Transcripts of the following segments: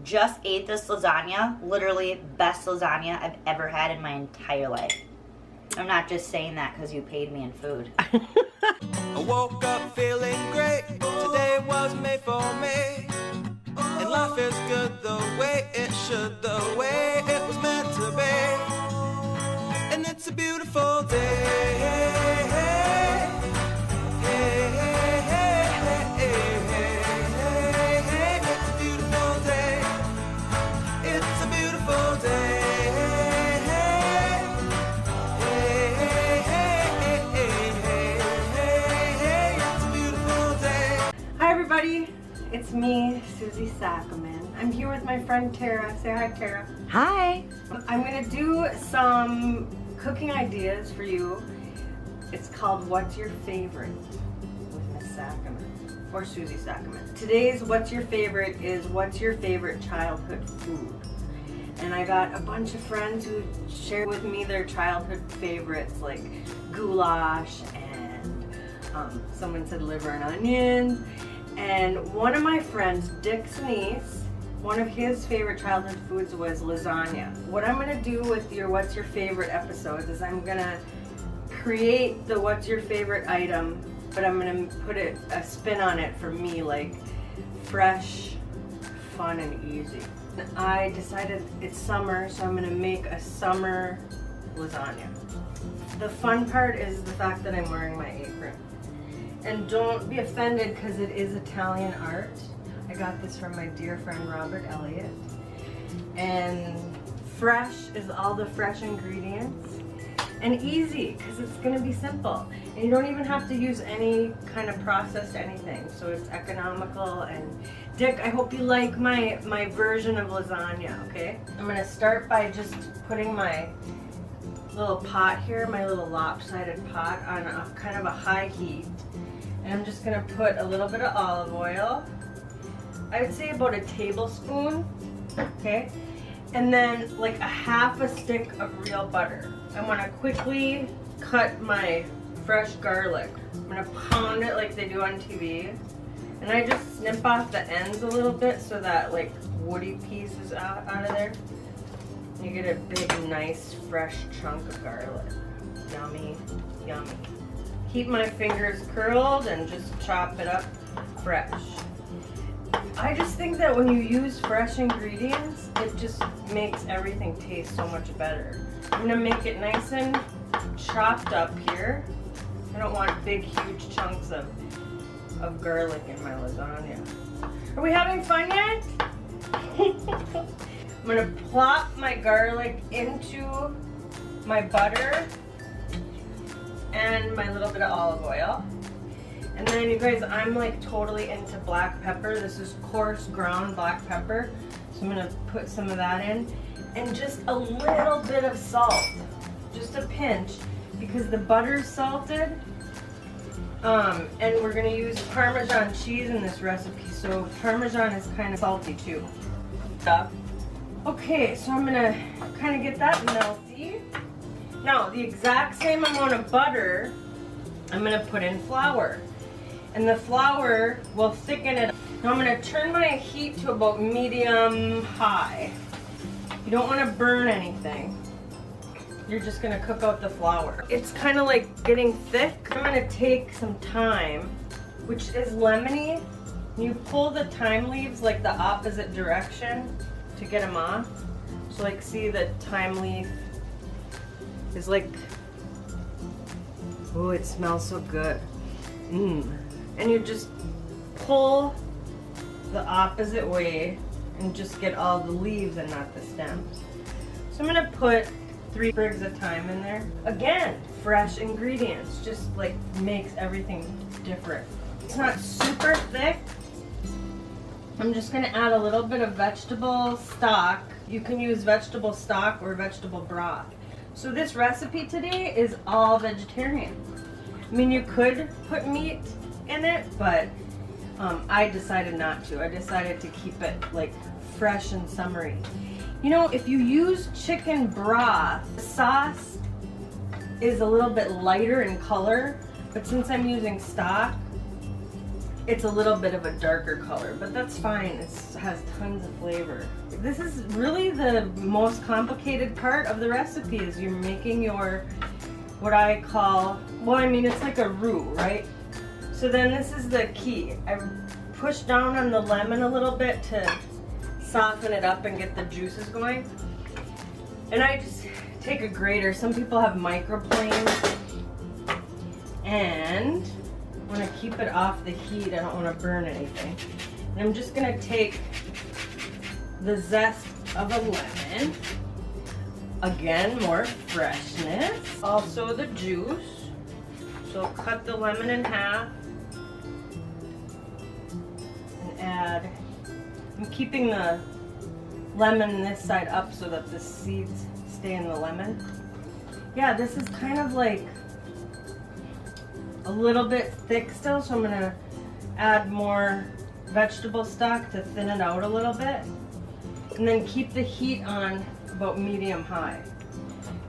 just ate this lasagna. Literally best lasagna I've ever had in my entire life. I'm not just saying that because you paid me in food. I woke up feeling great. Today was made for me. And life is good the way it should, the way it was meant to be. And it's a beautiful day. It's a beautiful day. It's a beautiful day. Hi everybody, it's me, Susie Sackerman. I'm here with my friend Tara. Say hi, Tara. Hi. I'm gonna do some cooking ideas for you. It's called What's Your Favorite with Miss Sackerman, or Susie Sackerman. Today's What's Your Favorite is what's your favorite childhood food? And I got a bunch of friends who shared with me their childhood favorites like goulash and someone said liver and onions. And one of my friends, Dick's niece, one of his favorite childhood foods was lasagna. What I'm gonna do with your What's Your Favorite episodes is I'm gonna create the What's Your Favorite item, but I'm gonna put a spin on it for me, like fresh, fun, and easy. I decided it's summer, so I'm gonna make a summer lasagna. The fun part is the fact that I'm wearing my apron. And don't be offended because it is Italian art. I got this from my dear friend Robert Elliott. And fresh is all the fresh ingredients. And easy because it's going to be simple. And you don't even have to use any kind of processed anything. So it's economical. And Dick, I hope you like my version of lasagna, okay? I'm going to start by just putting my little pot here, my little lopsided pot, on a kind of a high heat. And I'm just gonna put a little bit of olive oil. I would say about a tablespoon, okay? And then like a half a stick of real butter. I wanna quickly cut my fresh garlic. I'm gonna pound it like they do on TV. And I just snip off the ends a little bit so that like woody piece is out of there. You get a big, nice, fresh chunk of garlic. Yummy, yummy. Keep my fingers curled and just chop it up fresh. I just think that when you use fresh ingredients, it just makes everything taste so much better. I'm gonna make it nice and chopped up here. I don't want big, huge chunks of garlic in my lasagna. Are we having fun yet? I'm gonna plop my garlic into my butter and my little bit of olive oil. And then you guys, I'm like totally into black pepper. This is coarse ground black pepper. So I'm gonna put some of that in. And just a little bit of salt, just a pinch, because the butter's salted. And we're gonna use Parmesan cheese in this recipe. So Parmesan is kind of salty too. Okay, so I'm gonna kind of get that melty. Now, the exact same amount of butter, I'm gonna put in flour. And the flour will thicken it. Now I'm gonna turn my heat to about medium high. You don't wanna burn anything. You're just gonna cook out the flour. It's kind of like getting thick. I'm gonna take some thyme, which is lemony. You pull the thyme leaves like the opposite direction to get them off. So like see the thyme leaf is like, oh, it smells so good. And you just pull the opposite way and just get all the leaves and not the stems. So I'm gonna put 3 sprigs of thyme in there. Again, fresh ingredients, just like makes everything different. It's not super thick. I'm just gonna add a little bit of vegetable stock. You can use vegetable stock or vegetable broth. So this recipe today is all vegetarian. I mean, you could put meat in it, but I decided not to. I decided to keep it like fresh and summery. You know, if you use chicken broth, the sauce is a little bit lighter in color, but since I'm using stock, it's a little bit of a darker color, but that's fine. It has tons of flavor. This is really the most complicated part of the recipe, is you're making your, what I call, well, I mean, it's like a roux, right? So then this is the key. I push down on the lemon a little bit to soften it up and get the juices going. And I just take a grater. Some people have microplanes. And I want to keep it off the heat. I don't want to burn anything. And I'm just going to take the zest of a lemon. Again, more freshness. Also the juice. So cut the lemon in half. And add, I'm keeping the lemon this side up so that the seeds stay in the lemon. Yeah, this is kind of like a little bit thick still, so I'm gonna add more vegetable stock to thin it out a little bit. And then keep the heat on about medium high.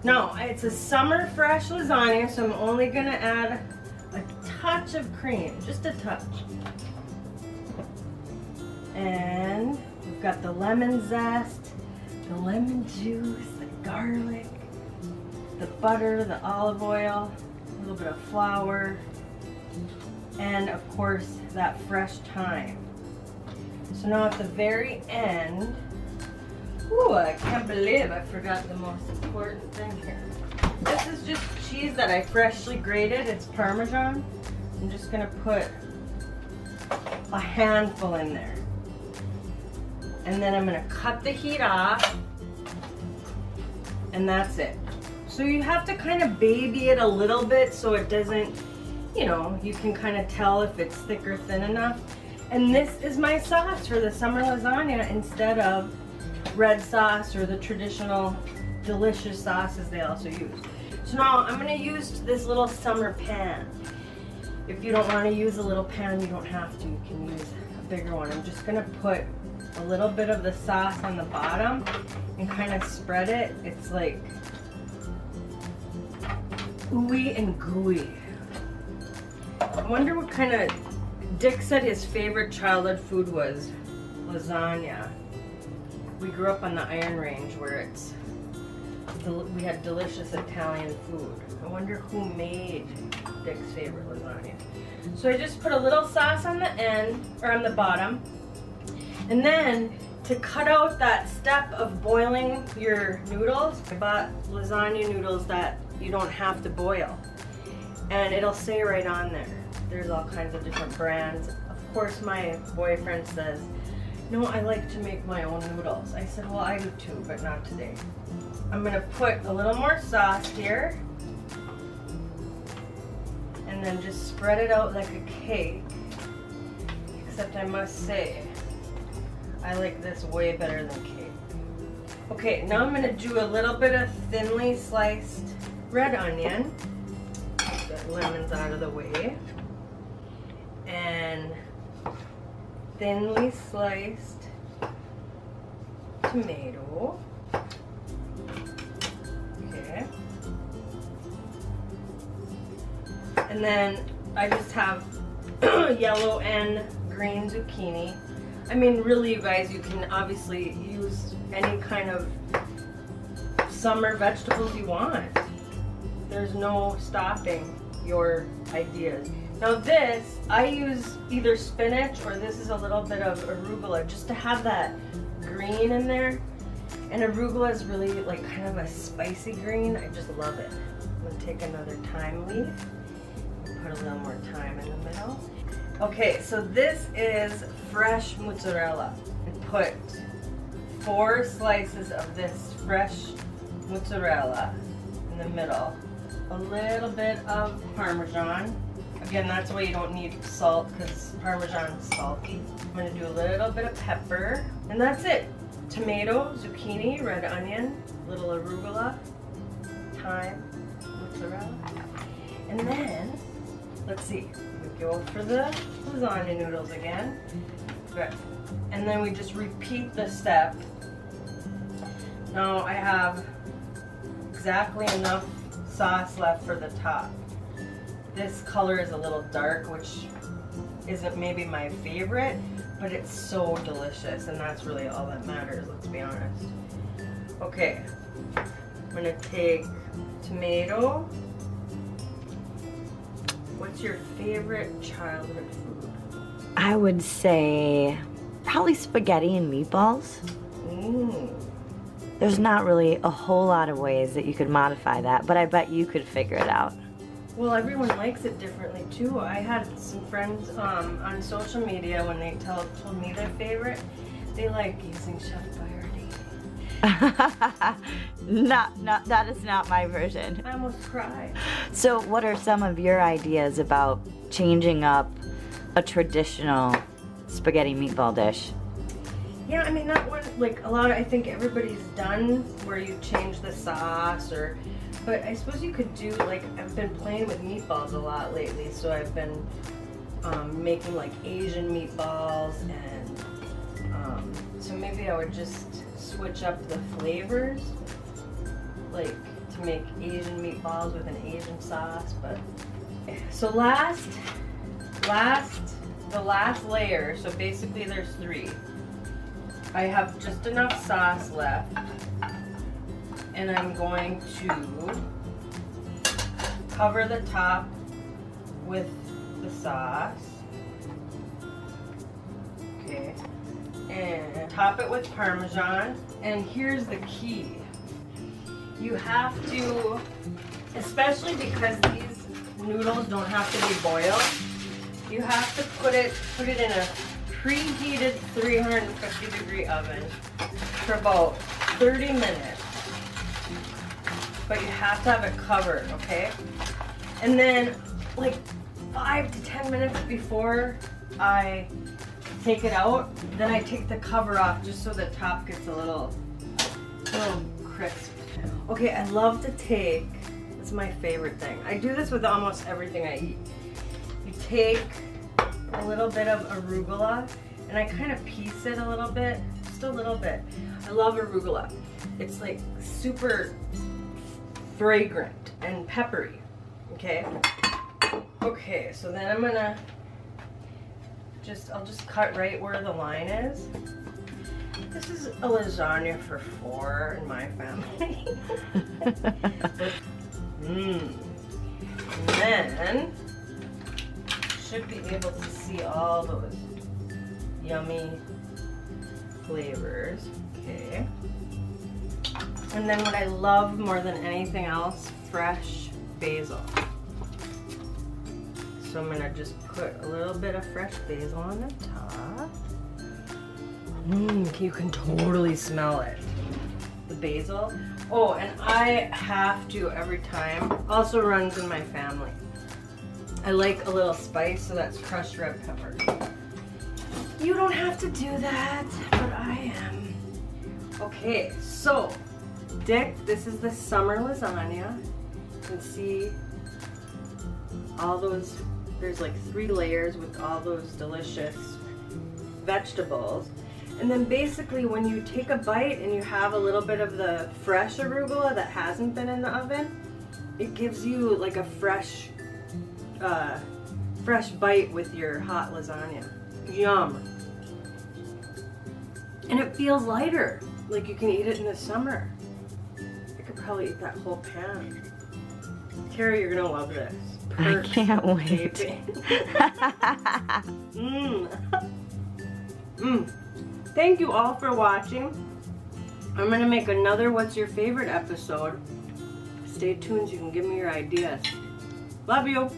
Now, it's a summer fresh lasagna, so I'm only gonna add a touch of cream, just a touch. And we've got the lemon zest, the lemon juice, the garlic, the butter, the olive oil, a little bit of flour, and of course that fresh thyme. So now at the very end, ooh, I can't believe I forgot the most important thing here. This is just cheese that I freshly grated. It's Parmesan. I'm just gonna put a handful in there. And then I'm gonna cut the heat off, and that's it. So you have to kind of baby it a little bit so it doesn't, you know, you can kind of tell if it's thick or thin enough. And this is my sauce for the summer lasagna instead of red sauce or the traditional delicious sauces they also use. So now I'm gonna use this little summer pan. If you don't wanna use a little pan, you don't have to. You can use a bigger one. I'm just gonna put a little bit of the sauce on the bottom and kind of spread it. It's like ooey and gooey. I wonder what kind of, Dick said his favorite childhood food was lasagna. We grew up on the Iron Range where we had delicious Italian food. I wonder who made Dick's favorite lasagna. So I just put a little sauce on the end, or on the bottom. And then to cut out that step of boiling your noodles, I bought lasagna noodles that you don't have to boil. And it'll say right on there. There's all kinds of different brands. Of course, my boyfriend says, no, I like to make my own noodles. I said, well, I do too, but not today. I'm gonna put a little more sauce here. And then just spread it out like a cake. Except I must say, I like this way better than cake. Okay, now I'm gonna do a little bit of thinly sliced red onion. Get lemons out of the way. And thinly sliced tomato. Okay. And then I just have yellow and green zucchini. I mean, really, you guys, you can obviously use any kind of summer vegetables you want. There's no stopping your ideas. Now this, I use either spinach or this is a little bit of arugula just to have that green in there. And arugula is really like kind of a spicy green. I just love it. I'm gonna take another thyme leaf and put a little more thyme in the middle. Okay, so this is fresh mozzarella. I put 4 slices of this fresh mozzarella in the middle. A little bit of Parmesan. Again, that's why you don't need salt because Parmesan is salty. I'm gonna do a little bit of pepper, and that's it. Tomato, zucchini, red onion, little arugula, thyme, mozzarella. And then, let's see, we go for the lasagna noodles again. Good. And then we just repeat the step. Now I have exactly enough sauce left for the top. This color is a little dark, which isn't maybe my favorite, but it's so delicious, and that's really all that matters, let's be honest. Okay, I'm gonna take tomato. What's your favorite childhood food? I would say probably spaghetti and meatballs. There's not really a whole lot of ways that you could modify that, but I bet you could figure it out. Well, everyone likes it differently too. I had some friends on social media when they told me their favorite, they like using Chef Boyardee. That is not my version. I almost cried. So what are some of your ideas about changing up a traditional spaghetti meatball dish? Yeah, I mean, that one, like a lot of, I think everybody's done where you change the sauce but I suppose you could do, like, I've been playing with meatballs a lot lately, so I've been making like Asian meatballs, and so maybe I would just switch up the flavors, like to make Asian meatballs with an Asian sauce. But so the last layer, so basically there's 3. I have just enough sauce left, and I'm going to cover the top with the sauce. Okay, and top it with Parmesan. And here's the key. You have to, especially because these noodles don't have to be boiled, you have to put it in a preheated 350-degree oven for about 30 minutes. But you have to have it covered, okay? And then like 5 to 10 minutes before I take it out, then I take the cover off just so the top gets a little crisp. Okay, I love to take, it's my favorite thing. I do this with almost everything I eat. You take a little bit of arugula, and I kind of piece it a little bit, just a little bit. I love arugula. It's like super fragrant and peppery, okay? Okay, so then I'm gonna I'll just cut right where the line is. This is a lasagna for 4 in my family. And then should be able to see all those yummy flavors. Okay. And then what I love more than anything else, fresh basil. So I'm gonna just put a little bit of fresh basil on the top. You can totally smell it. The basil. Oh, and I have to every time. Also runs in my family. I like a little spice, so that's crushed red pepper. You don't have to do that, but I am. Okay, so Dick, this is the summer lasagna. You can see all those, there's like 3 layers with all those delicious vegetables. And then basically when you take a bite and you have a little bit of the fresh arugula that hasn't been in the oven, it gives you like a fresh bite with your hot lasagna. Yum. And it feels lighter, like you can eat it in the summer. I could probably eat that whole pan. Terry, you're gonna love this. I can't wait. Thank you all for watching. I'm gonna make another What's Your Favorite episode. Stay tuned so you can give me your ideas. Love you.